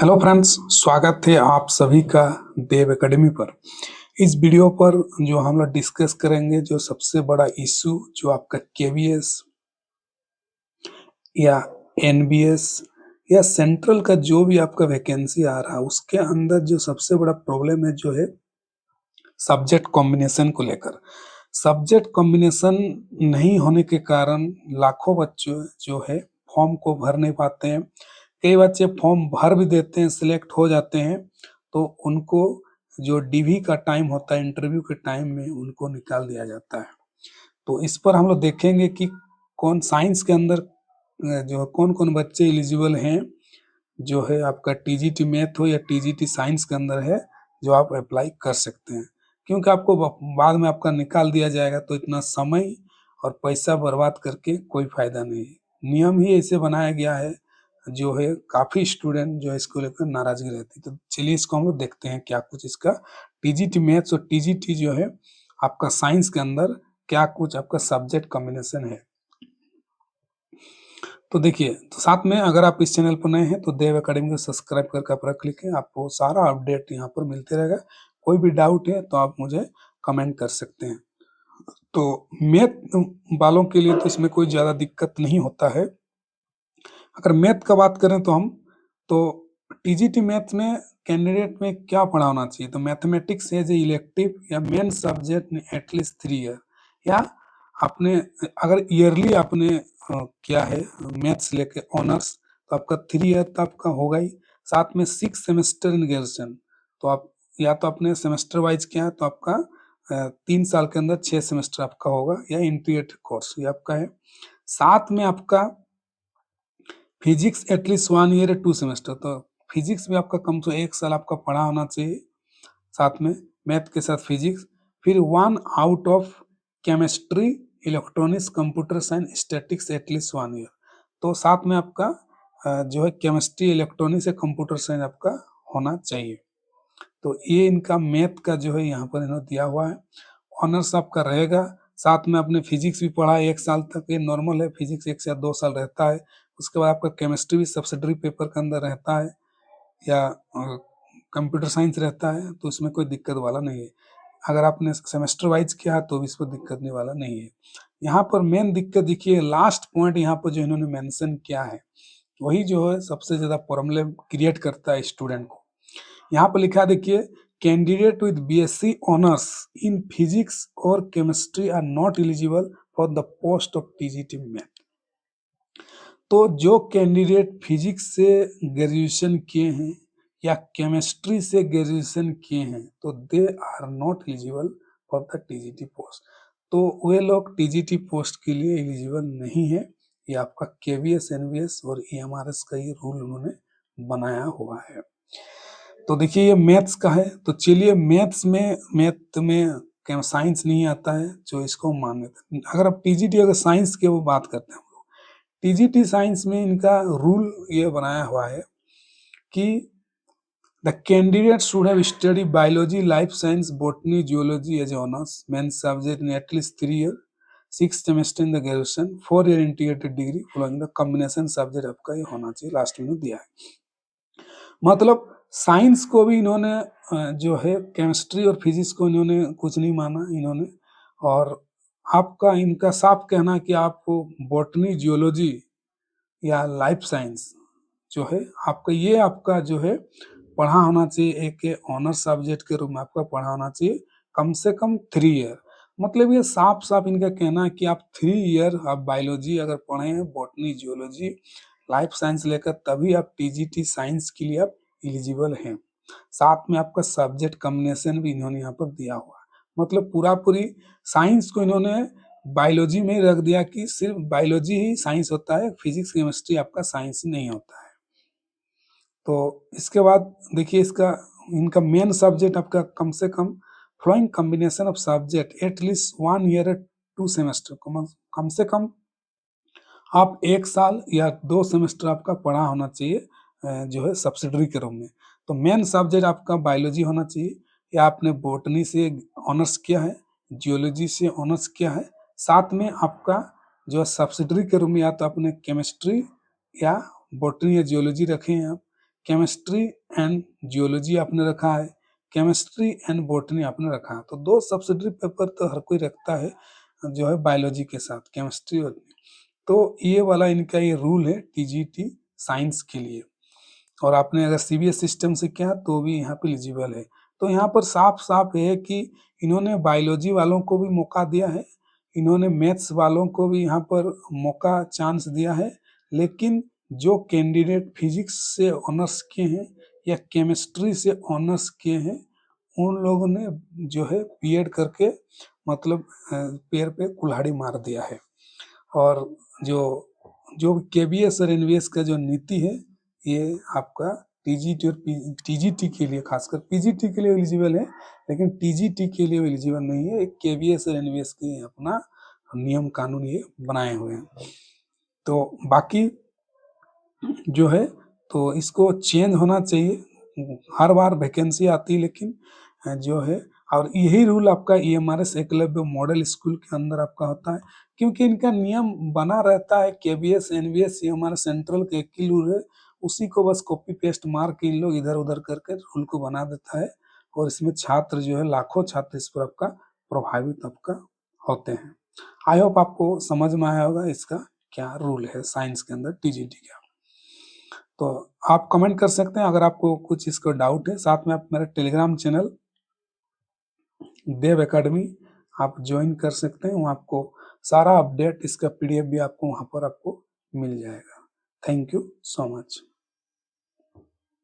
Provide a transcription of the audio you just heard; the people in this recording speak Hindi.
हेलो फ्रेंड्स, स्वागत है आप सभी का देव एकेडमी पर। इस वीडियो पर जो हम लोग डिस्कस करेंगे, जो सबसे बड़ा इशू जो आपका केवीएस या एनबीएस या सेंट्रल का जो भी आपका वैकेंसी आ रहा है, उसके अंदर जो सबसे बड़ा प्रॉब्लम है जो है सब्जेक्ट कॉम्बिनेशन को लेकर। सब्जेक्ट कॉम्बिनेशन नहीं होने के कारण लाखों बच्चे जो है फॉर्म को भर नहीं पाते हैं। कई बच्चे फॉर्म भर भी देते हैं, सिलेक्ट हो जाते हैं, तो उनको जो डीवी का टाइम होता है, इंटरव्यू के टाइम में उनको निकाल दिया जाता है। तो इस पर हम लोग देखेंगे कि कौन साइंस के अंदर जो कौन कौन बच्चे एलिजिबल हैं, जो है आपका टीजीटी मैथ हो या टीजीटी साइंस के अंदर है, जो आप अप्लाई कर सकते हैं। क्योंकि आपको बाद में आपका निकाल दिया जाएगा, तो इतना समय और पैसा बर्बाद करके कोई फायदा नहीं है। नियम ही ऐसे बनाया गया है, जो है काफी स्टूडेंट जो है इसको लेकर नाराजगी रहती है। तो चलिए इसको हम लोग देखते हैं क्या कुछ इसका टीजीटी मैथ्स और टीजीटी जो है आपका साइंस के अंदर क्या कुछ आपका सब्जेक्ट कॉम्बिनेशन है। तो देखिए, तो साथ में अगर आप इस चैनल पर नए हैं तो देव एकेडमी को सब्सक्राइब करके आप रख लिखें, आपको सारा अपडेट यहाँ पर मिलते रहेगा। कोई भी डाउट है तो आप मुझे कमेंट कर सकते हैं। तो मैथ वालों के लिए तो इसमें कोई ज़्यादा दिक्कत नहीं होता है। अगर मैथ का बात करें तो तो टीजीटी मैथ में कैंडिडेट में क्या पढ़ा होना चाहिए, तो मैथमेटिक्स एज ए इलेक्टिव या मेन सब्जेक्ट एटलीस्ट 3 ईयर, या आपने अगर ईयरली आपने किया है मैथ्स लेके ऑनर्स, तो आपका 3 ईयर तो आपका होगा ही। साथ में 6 सेमेस्टर इन ग्रेजुएशन, तो आप या तो आपने सेमेस्टर वाइज किया है तो आपका 3 साल के अंदर 6 सेमेस्टर आपका होगा, या इंटीग्रेटेड कोर्स ये आपका है। साथ में आपका फिजिक्स एटलीस्ट 1 ईयर 2 सेमेस्टर, तो फिजिक्स भी आपका कम से 1 साल आपका पढ़ा होना चाहिए, साथ में मैथ के साथ फिजिक्स। फिर 1 out of chemistry, electronics, computer science, statics at least 1 year, तो साथ में आपका जो है केमिस्ट्री, इलेक्ट्रॉनिक्स या कंप्यूटर साइंस आपका होना चाहिए। तो ये इनका मैथ का जो है यहाँ पर इन्होंने दिया हुआ है। ऑनर्स आपका रहेगा, साथ में आपने फिजिक्स भी पढ़ा है 1 साल तक, ये नॉर्मल है, फिजिक्स 1 से या 2 साल रहता है। उसके बाद आपका केमिस्ट्री भी सब्सिडरी पेपर के अंदर रहता है, या कंप्यूटर साइंस रहता है, तो इसमें कोई दिक्कत वाला नहीं है। अगर आपने सेमेस्टर वाइज किया है तो भी इस पर दिक्कत नहीं वाला नहीं है। यहाँ पर मेन दिक्कत देखिए, लास्ट पॉइंट यहाँ पर जो इन्होंने मेंशन किया है, वही जो है सबसे ज्यादा प्रॉब्लम क्रिएट करता है स्टूडेंट को। यहाँ पर लिखा देखिए, candidate with BSc honours in physics और chemistry are not eligible for the post of TGT math. तो जो कैंडिडेट फिजिक्स से ग्रेजुएशन किए हैं या केमिस्ट्री से ग्रेजुएशन किए हैं, तो they are not eligible for the TGT post. तो वे लोग टीजीटी पोस्ट के लिए एलिजिबल नहीं है। ये आपका केवीएस, एनवीएस और ईएमआरएस का ये रूल उन्होंने बनाया हुआ है। तो देखिए ये मैथ्स का है, तो चलिए मैथ में साइंस नहीं आता है, जो इसको मान लेते हैं। अगर आप टीजीटी अगर साइंस की वो बात करते हैं, टीजीटी साइंस में इनका रूल ये बनाया हुआ है कि the candidate should have study biology, life science, botany, geology as honours main subject in at least 3 year, 6 semester in the graduation, 4 year integrated degree following the combination subject आपका ये होना चाहिए, लास्ट में दिया है। मतलब साइंस को भी इन्होंने जो है केमिस्ट्री और फिजिक्स को इन्होंने कुछ नहीं माना इन्होंने, और आपका इनका साफ कहना कि आपको बॉटनी, जियोलॉजी या लाइफ साइंस जो है आपका, ये आपका जो है पढ़ा होना चाहिए, एक ऑनर सब्जेक्ट के रूप में आपका पढ़ा होना चाहिए, कम से कम 3 ईयर। मतलब ये साफ साफ इनका कहना है कि आप 3 ईयर आप बायोलॉजी अगर पढ़े हैं, बॉटनी, जियोलॉजी, लाइफ साइंस लेकर, तभी आप टीजीटी साइंस के लिए आप एलिजिबल हैं। साथ में आपका सब्जेक्ट कॉम्बिनेशन भी इन्होंने यहाँ पर दिया हुआ है। मतलब पूरा पूरी साइंस को इन्होंने बायोलॉजी में रख दिया कि सिर्फ बायोलॉजी ही साइंस होता है, फिजिक्स, केमिस्ट्री आपका साइंस नहीं होता है। तो इसके बाद देखिए इसका इनका मेन सब्जेक्ट आपका कम से कम flowing combination of subject at least 1 year 2 semester, कम से कम आप 1 साल या 2 सेमेस्टर आपका पढ़ा होना चाहिए जो है सब्सिडरी के रूप में। तो मेन सब्जेक्ट आपका बायोलॉजी होना चाहिए, या आपने बॉटनी से ऑनर्स किया है, जियोलॉजी से ऑनर्स किया है, साथ में आपका जो है सब्सिडरी के रूप में या तो आपने केमिस्ट्री या बॉटनी या जियोलॉजी रखे हैं आप, केमिस्ट्री एंड जियोलॉजी आपने रखा है, केमिस्ट्री एंड बॉटनी आपने रखा है। तो 2 सब्सिडरी पेपर तो हर कोई रखता है जो है बायोलॉजी के साथ, केमिस्ट्री और तो ये वाला इनका ये रूल है टीजीटी साइंस के लिए। और आपने अगर सीबीएस सिस्टम से किया तो भी यहाँ पे एलिजिबल है। तो यहाँ पर साफ-साफ है कि इन्होंने बायोलॉजी वालों को भी मौका दिया है, इन्होंने मैथ्स वालों को भी यहाँ पर मौका चांस दिया है, लेकिन जो कैंडिडेट फिजिक्स से ऑनर्स किए हैं या केमिस्ट्री से ऑनर्स किए हैं, उन लोगों ने जो है बीएड करके मतलब पैर पे कुल्हाड़ी मार दिया है। और जो जो केबीएस और एनवीएस का जो नीति है, ये आपका टीजीटी और टीजीटी के लिए, खासकर पीजीटी के लिए एलिजिबल है, लेकिन टीजीटी के लिए एलिजिबल नहीं है। एक केबीएस और एनवीएस के अपना नियम कानून ये बनाए हुए हैं। तो बाकी जो है तो इसको चेंज होना चाहिए। हर बार वैकेंसी आती है, लेकिन जो है और यही रूल आपका ईएमआरएस एकलव्य मॉडल स्कूल के अंदर आपका होता है, क्योंकि इनका नियम बना रहता है। केबीएस एनवीएस ये हमारा सेंट्रल का एक ही रूल है, उसी को बस कॉपी पेस्ट मार के इन लोग इधर उधर करके रूल को बना देता है। और इसमें छात्र जो है लाखों छात्र इस पर आपका प्रभावित आपका होते हैं। आई होप आपको समझ में आया होगा इसका क्या रूल है साइंस के अंदर टीजीटी का। तो आप कमेंट कर सकते हैं अगर आपको कुछ इसका डाउट है। साथ में आप मेरा टेलीग्राम चैनल देव एकेडमी आप ज्वाइन कर सकते हैं, वहाँ आपको सारा अपडेट इसका पीडीएफ भी आपको वहाँ पर आपको मिल जाएगा। Thank you so much.